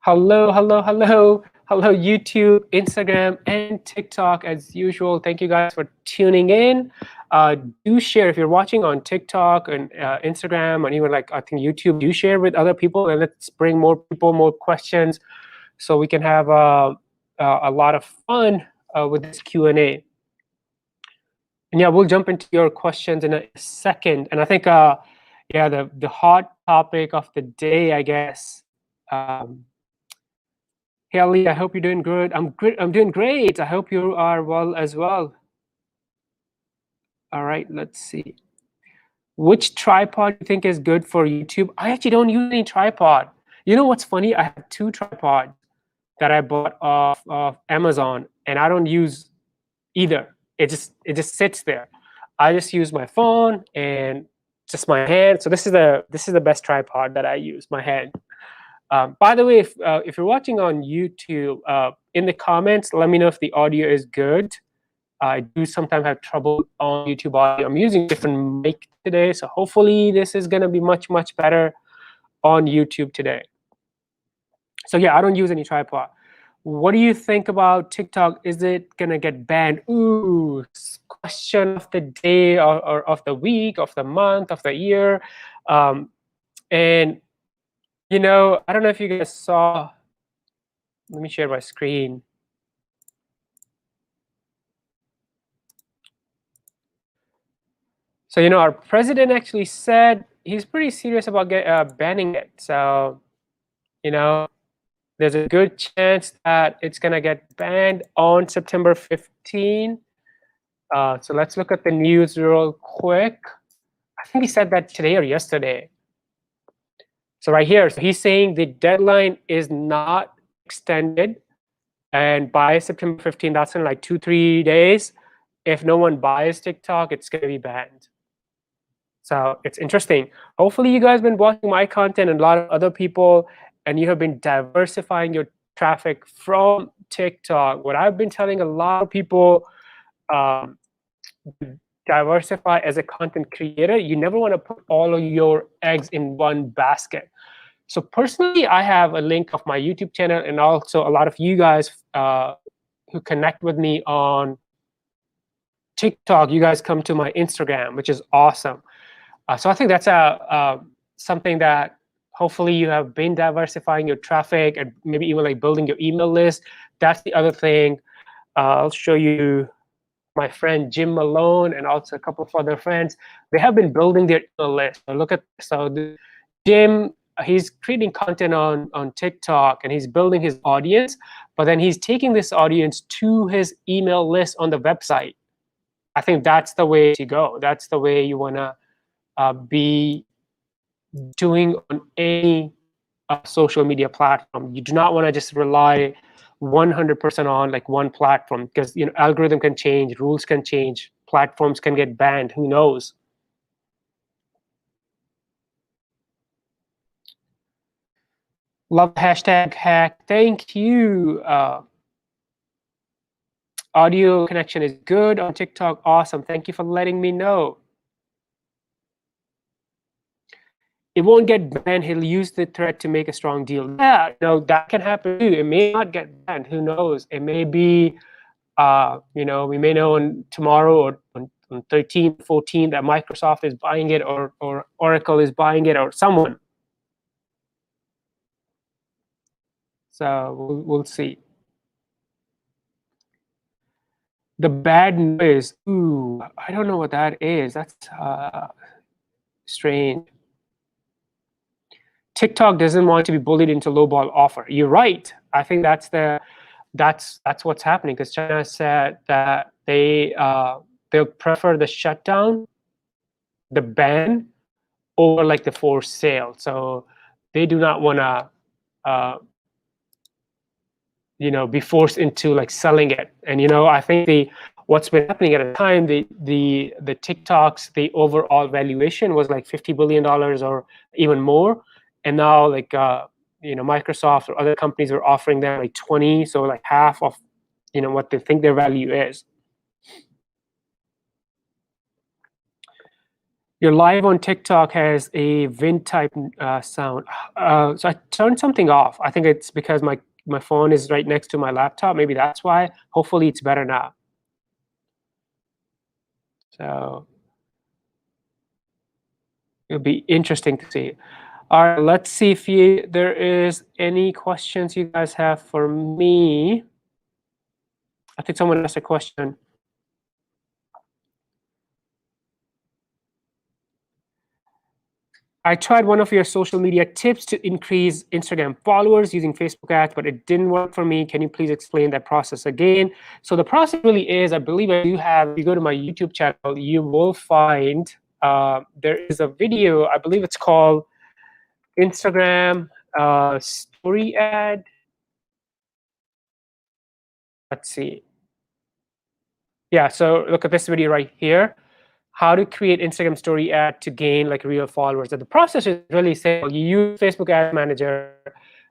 Hello, hello, hello, hello, YouTube, Instagram, and TikTok as usual. Thank you guys for tuning in. Do share if you're watching on TikTok and Instagram, and even like I think YouTube. Do share with other people, and let's bring more people, more questions, so we can have a lot of fun with this Q&A. And yeah, we'll jump into your questions in a second. And I think, yeah, the hot topic of the day, I guess. Hey Ali, I hope you're doing good. I'm good. I'm doing great. I hope you are well as well. All right, let's see. Which tripod do you think is good for YouTube? I actually don't use any tripod. You know what's funny? I have two tripods that I bought off of Amazon, and I don't use either. It just sits there. I just use my phone and just my hand. So this is the best tripod that I use. My hand. By the way, if you're watching on YouTube, in the comments, let me know if the audio is good. I do sometimes have trouble on YouTube audio. I'm using different mic today, so hopefully this is gonna be much, much better on YouTube today. So yeah, I don't use any tripod. What do you think about TikTok? Is it gonna get banned? Ooh, question of the day or of the week, of the month, of the year. And I don't know if you guys saw, let me share my screen. So, our president actually said he's pretty serious about banning it. So, there's a good chance that it's going to get banned on September 15. So let's look at the news real quick. I think he said that today or yesterday. So right here, so he's saying the deadline is not extended. And by September 15, that's in like 2-3 days. If no one buys TikTok, it's going to be banned. So it's interesting. Hopefully you guys have been watching my content and a lot of other people, and you have been diversifying your traffic from TikTok. What I've been telling a lot of people, diversify as a content creator. You never want to put all of your eggs in one basket. So personally, I have a link of my YouTube channel, and also a lot of you guys who connect with me on TikTok, you guys come to my Instagram, which is awesome. So I think that's something that hopefully you have been diversifying your traffic and maybe even like building your email list. That's the other thing. I'll show you my friend Jim Malone and also a couple of other friends. They have been building their email list. So look at Jim. He's creating content on TikTok and he's building his audience, but then he's taking this audience to his email list on the website. I think that's the way to go. That's the way you want to be doing on any social media platform. You do not want to just rely 100% on like one platform, because algorithm can change, rules can change, platforms can get banned. Who knows? Love hashtag hack. Thank you. Audio connection is good on TikTok. Awesome. Thank you for letting me know. It won't get banned. He'll use the threat to make a strong deal. Yeah, that can happen too. It may not get banned. Who knows? It may be, we may know tomorrow or on 13th, 14th that Microsoft is buying it or Oracle is buying it or someone. So we'll see. The bad noise. Ooh, I don't know what that is. That's strange. TikTok doesn't want to be bullied into lowball offer. You're right. I think that's what's happening, because China said that they'll prefer the shutdown, the ban, over like the forced sale. So they do not want to be forced into like selling it. And I think what's been happening at a time, the TikToks, the overall valuation was like $50 billion or even more, and now like Microsoft or other companies are offering them like 20, so like half of what they think their value is. Your live on TikTok has a wind type sound. So I turned something off. I think it's because my phone is right next to my laptop. Maybe that's why. Hopefully it's better now. So it'll be interesting to see. All right, let's see if there is any questions you guys have for me. I think someone asked a question. I tried one of your social media tips to increase Instagram followers using Facebook ads, but it didn't work for me. Can you please explain that process again? So the process really is, I believe I do have, if you go to my YouTube channel, you will find there is a video, I believe it's called Instagram story ad. Let's see. Yeah, so look at this video right here. How to create Instagram story ad to gain like real followers. And the process is really simple. You use Facebook Ad Manager,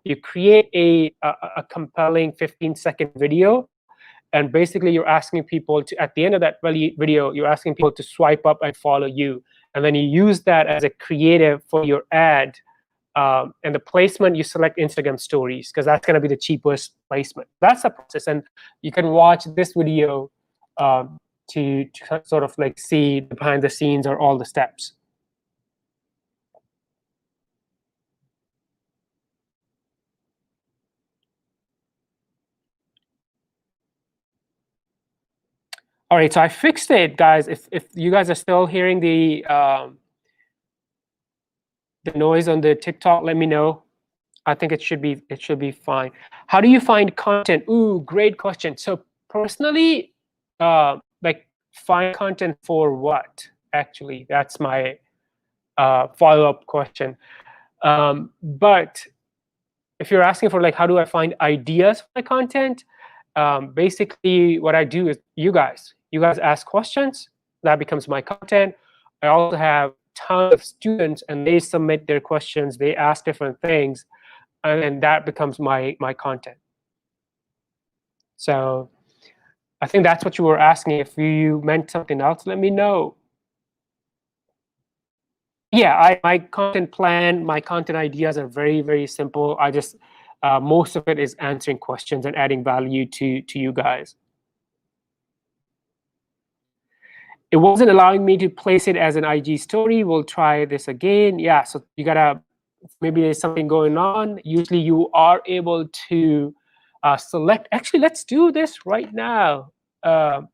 you create a compelling 15-second video, and basically you're asking people to, at the end of that video, you're asking people to swipe up and follow you. And then you use that as a creative for your ad. And the placement, you select Instagram stories because that's going to be the cheapest placement. That's the process. And you can watch this video to sort of like see the behind the scenes or all the steps. All right, so I fixed it, guys. If you guys are still hearing the noise on the TikTok, let me know. I think it should be fine. How do you find content? Ooh, great question. So personally, like find content for what? Actually, that's my follow-up question. But if you're asking for like how do I find ideas for my content, basically what I do is you guys ask questions, that becomes my content. I also have tons of students and they submit their questions, they ask different things, and then that becomes my content. So I think that's what you were asking. If you meant something else, let me know. Yeah, my content plan, my content ideas are very, very simple. I just most of it is answering questions and adding value to you guys. It wasn't allowing me to place it as an IG story. We'll try this again. Yeah, so you gotta, maybe there's something going on. Usually you are able to select, actually, let's do this right now. Let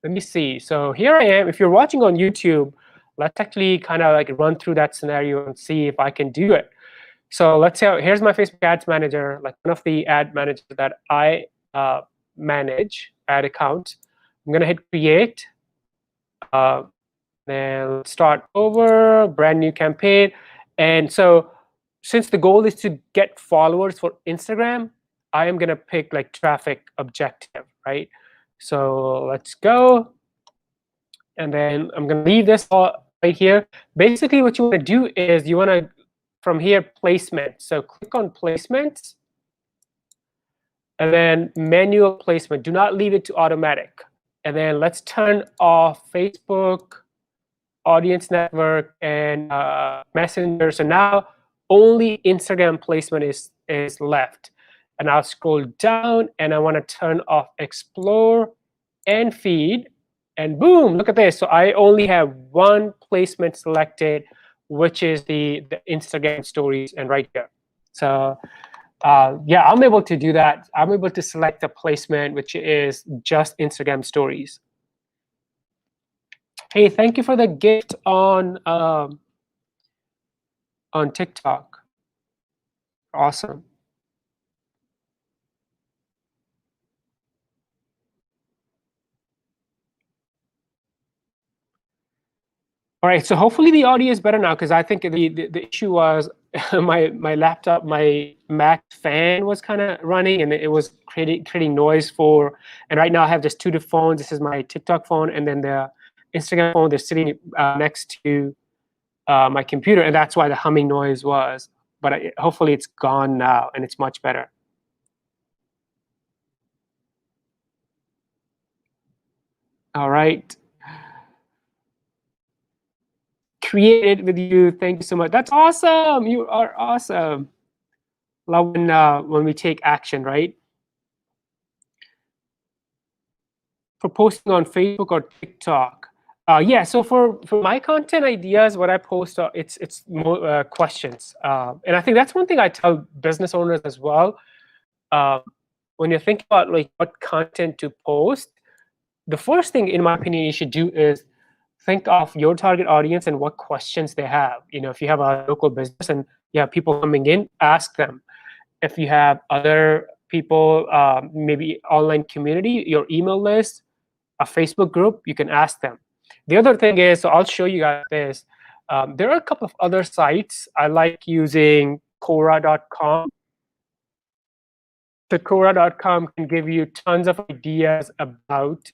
me see. So here I am. If you're watching on YouTube, let's actually kind of like run through that scenario and see if I can do it. So let's say here's my Facebook Ads Manager, like one of the ad managers that I manage, ad account. I'm gonna hit create. Then let's start over, brand new campaign. And so since the goal is to get followers for Instagram, I am gonna pick like traffic objective, right? So let's go. And then I'm gonna leave this all right here. Basically what you wanna do is you wanna, from here, placement. So click on placements and then manual placement. Do not leave it to automatic. And then let's turn off Facebook, audience network, and Messenger. So now only Instagram placement is left. And I'll scroll down and I want to turn off explore and feed. And boom, look at this. So I only have one placement selected, which is the Instagram stories, and right here. So yeah, I'm able to do that. I'm able to select a placement, which is just Instagram stories. Hey, thank you for the gift on TikTok. Awesome. All right, so hopefully the audio is better now, because I think the issue was my laptop, my Mac fan was kind of running and it was creating noise for, and right now I have just two phones. This is my TikTok phone and then the Instagram phone. They're sitting next to my computer, and that's why the humming noise was. But hopefully it's gone now and it's much better. All right. create it with you. Thank you so much. That's awesome. You are awesome. Love when we take action, right? For posting on Facebook or TikTok. Yeah, so for my content ideas, what I post, it's more questions, and I think that's one thing I tell business owners as well. When you think about like what content to post, the first thing, in my opinion, you should do is think of your target audience and what questions they have. If you have a local business and you have people coming in, ask them. If you have other people, maybe online community, your email list, a Facebook group, you can ask them. The other thing is, so I'll show you guys this. There are a couple of other sites. I like using Quora.com. The Quora.com can give you tons of ideas about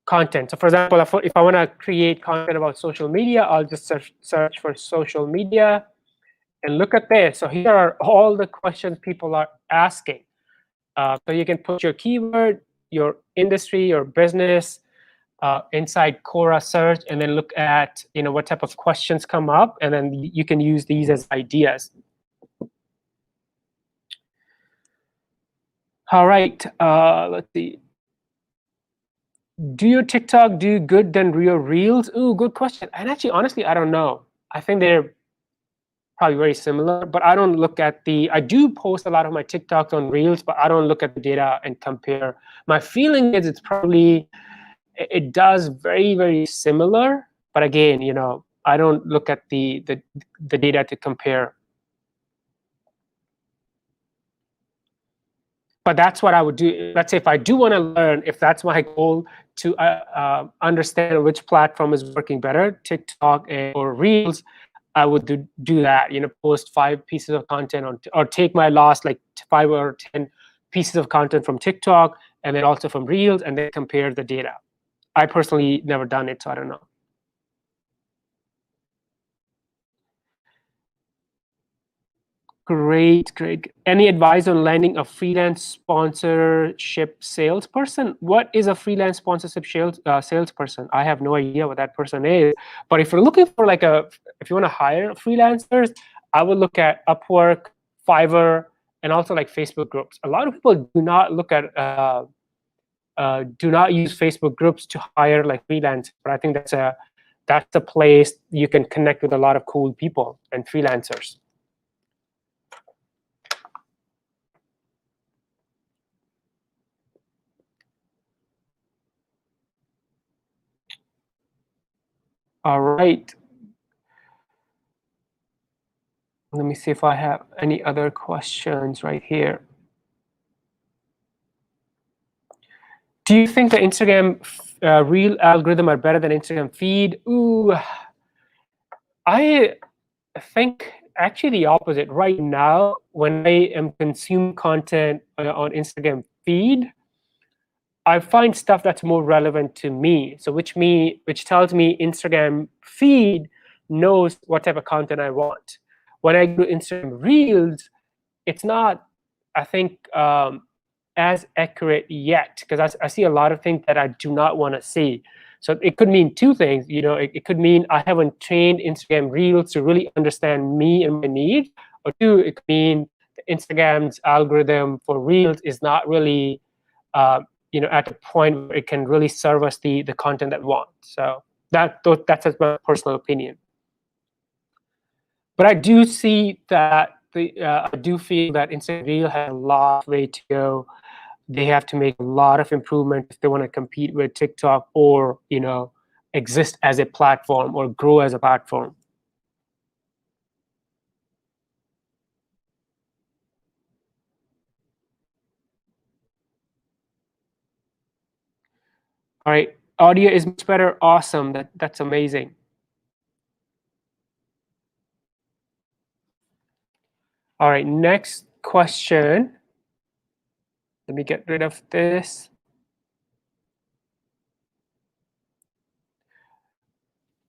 content. So for example, if I want to create content about social media, I'll just search for social media and look at this. So here are all the questions people are asking. So you can put your keyword, your industry, your business inside Quora search, and then look at what type of questions come up, and then you can use these as ideas. All right, let's see. Do your TikTok do good than your Reels? Ooh, good question. And actually, honestly, I don't know. I think they're probably very similar, but I don't look at I do post a lot of my TikToks on Reels, but I don't look at the data and compare. My feeling is it does very, very similar, but again, I don't look at the data to compare. But that's what I would do. Let's say if I do want to learn, if that's my goal, to understand which platform is working better, TikTok or Reels, I would do that. Post 5 pieces of content or take my last like 5 or 10 pieces of content from TikTok and then also from Reels, and then compare the data. I personally never done it, so I don't know. Great. Any advice on landing a freelance sponsorship salesperson? What is a freelance sponsorship salesperson? I have no idea what that person is. But if you're looking for if you want to hire freelancers, I would look at Upwork, Fiverr, and also like Facebook groups. A lot of people do not look at do not use Facebook groups to hire like freelancers, but I think that's a place you can connect with a lot of cool people and freelancers. All right. Let me see if I have any other questions right here. Do you think the Instagram Reel algorithm are better than Instagram feed? Ooh, I think actually the opposite. Right now, when I am consuming content on Instagram feed, I find stuff that's more relevant to me. So which tells me Instagram feed knows what type of content I want. When I go to Instagram Reels, it's not, I think, as accurate yet, because I see a lot of things that I do not want to see. So it could mean 2 things. It could mean I haven't trained Instagram Reels to really understand me and my needs, or 2, it could mean Instagram's algorithm for Reels is not really at a point where it can really serve us the content that we want. So that's my personal opinion. But I do see that I do feel that Instagram Reel has a lot of way to go. They have to make a lot of improvement if they want to compete with TikTok or exist as a platform or grow as a platform. All right, audio is much better. Awesome. That's amazing. All right, next question. Let me get rid of this.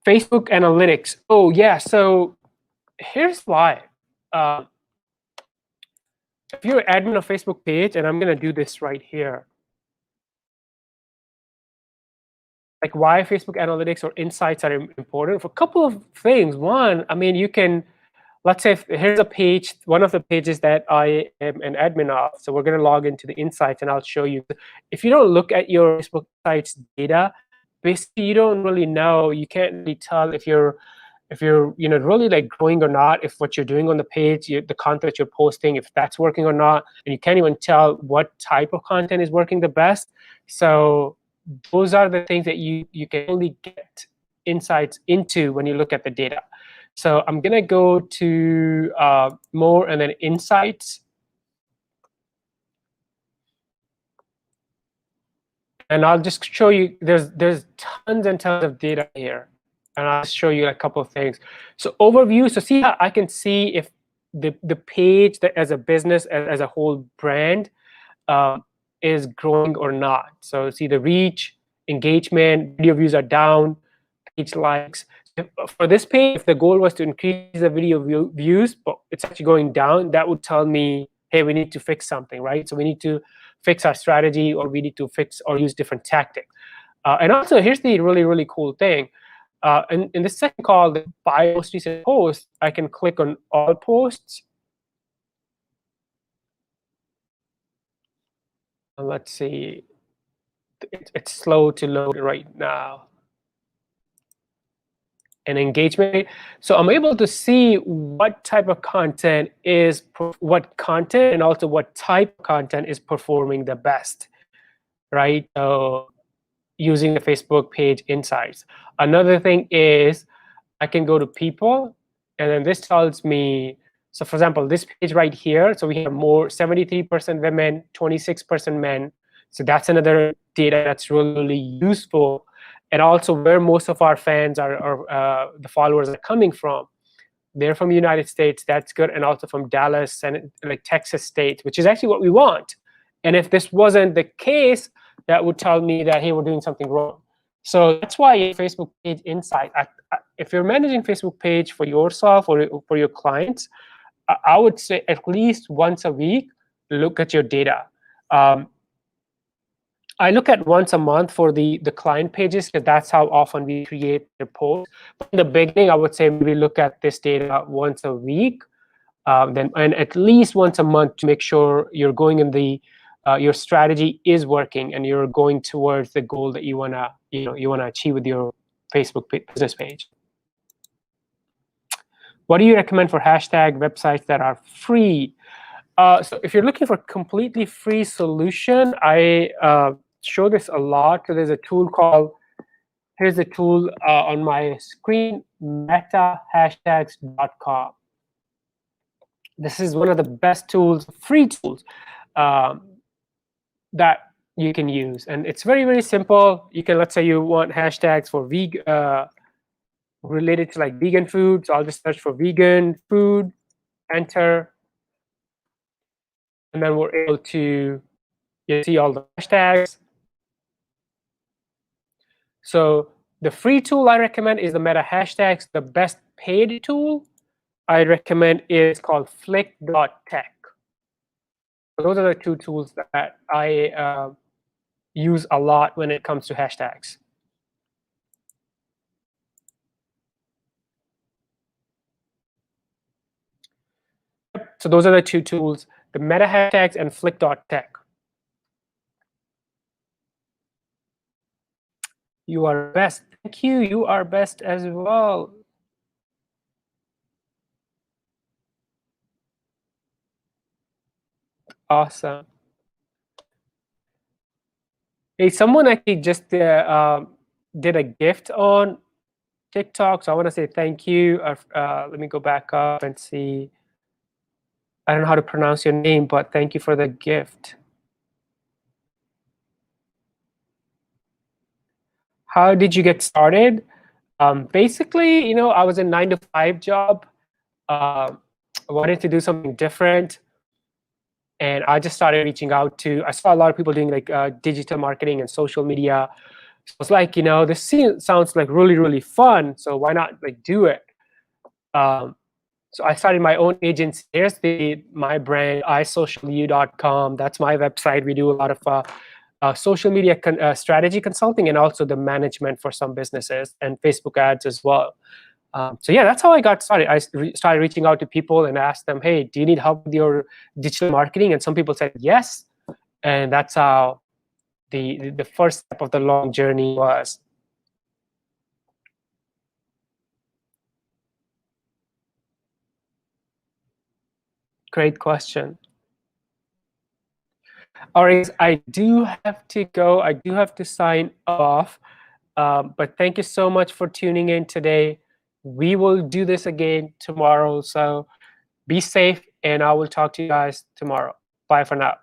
Facebook analytics. Oh yeah, so here's why. If you're an admin of Facebook page, and I'm gonna do this right here. like why Facebook analytics or insights are important for a couple of things. One, I mean, you can, let's say here's a page, one of the pages that I am an admin of. So we're going to log into the insights and I'll show you. If you don't look at your Facebook Insights data, basically you don't really know, you can't really tell if you're really like growing or not, if what you're doing on the page, the content you're posting, if that's working or not, and you can't even tell what type of content is working the best. So those are the things that you can only get insights into when you look at the data. So I'm gonna go to more and then insights. And I'll just show you, there's tons and tons of data here. And I'll show you a couple of things. So overview, so see how I can see if the page that as a business, as a whole brand, is growing or not. So see the reach, engagement, video views are down, page likes. For this page, if the goal was to increase the video views, but it's actually going down, that would tell me, hey, we need to fix something, right? So we need to fix our strategy, or we need to fix or use different tactics. And also, here's the really, really cool thing. In the second call, the buy most recent post, I can click on all posts. And let's see, it's slow to load right now. And engagement rate. So I'm able to see what type of content is, what content and also what type of content is performing the best, right? So using the Facebook page insights. Another thing is I can go to people, and then this tells me, so for example, this page right here, so we have more 73% women, 26% men. So that's another data that's really, really useful. And also where most of our fans are the followers are coming from. They're from the United States, that's good, and also from Dallas and like Texas state, which is actually what we want. And if this wasn't the case, that would tell me that, hey, we're doing something wrong. So that's why Facebook page insight, if you're managing Facebook page for yourself or for your clients, I would say at least once a week, look at your data. I look at once a month for the client pages, because that's how often we create the posts. But in the beginning, I would say maybe look at this data once a week, and at least once a month to make sure you're going in the your strategy is working and you're going towards the goal that you wanna achieve with your Facebook business page. What do you recommend for hashtag websites that are free? So if you're looking for a completely free solution, I show this a lot. So there's a tool called, here's a tool on my screen, metahashtags.com. This is one of the best tools, free tools, that you can use. And it's very, very simple. You can, let's say you want hashtags for related to like vegan food. So I'll just search for vegan food, enter. And then we're able to see all the hashtags. So the free tool I recommend is the Meta Hashtags. The best paid tool I recommend is called Flick.tech. So those are the two tools that I use a lot when it comes to hashtags. So those are the two tools, the Meta Hashtags and Flick.tech. You are best. Thank you. You are best as well. Awesome. Hey, someone actually just did a gift on TikTok, so I want to say thank you. Let me go back up and see. I don't know how to pronounce your name, but thank you for the gift. How did you get started? Basically, I was a 9-to-5 job. I wanted to do something different. And I just started reaching out to, I saw a lot of people doing like digital marketing and social media. So it's like, this sounds like really, really fun. So why not like do it? So I started my own agency. Here's my brand, isocialu.com. That's my website. We do a lot of social media strategy consulting, and also the management for some businesses, and Facebook ads as well. So yeah, that's how I got started. I started reaching out to people and asked them, hey, do you need help with your digital marketing? And some people said yes. And that's how the first step of the long journey was. Great question. All right, I do have to go. I do have to sign off. But thank you so much for tuning in today. We will do this again tomorrow. So be safe, and I will talk to you guys tomorrow. Bye for now.